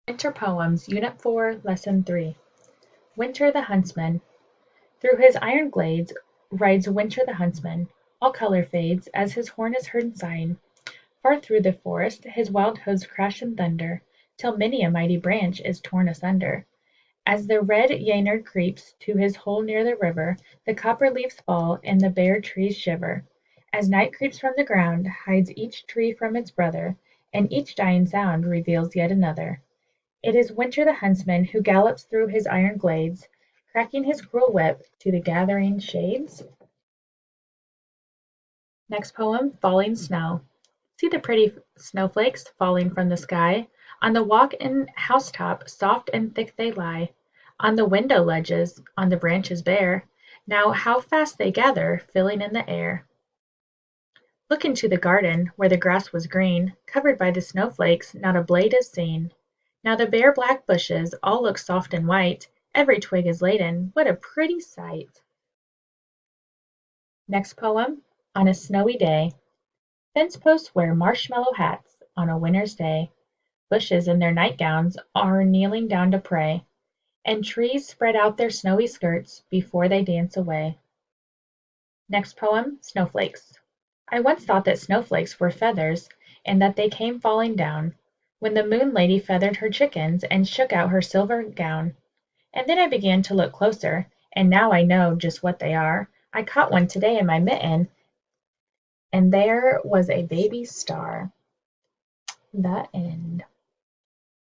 Winter Poems, Unit 4, Lesson 3. Winter the Huntsman. Through his iron glades rides Winter the huntsman. All color fades as his horn is heard sighing. Far through the forest his wild hoofs crash and thunder, till many a mighty branch is torn asunder. As the red Yænerd creeps to his hole near the river, the copper leaves fall and the bare trees shiver. As night creeps from the ground, hides each tree from its brother, and each dying sound reveals yet another. It is Winter the huntsman who gallops through his iron glades, cracking his cruel whip to the gathering shades. Next poem, Falling Snow. See the pretty snowflakes falling from the sky. On the walk and housetop soft and thick they lie. On the window ledges, on the branches bare. Now how fast they gather, filling in the air. Look into the garden, where the grass was green, covered by the snowflakes, not a blade is seen. Now the bare black bushes all look soft and white, every twig is laden, what a pretty sight! Next poem, On a Snowy Day. Fence posts wear marshmallow hats on a winter's day. Bushes in their nightgowns are kneeling down to pray, and trees spread out their snowy skirts before they dance away. Next poem, Snowflakes. I once thought that snowflakes were feathers, and that they came falling down, when the moon lady feathered her chickens and shook out her silver gown. And then I began to look closer, and now I know just what they are. I caught one today in my mitten, and there was a baby star. The end.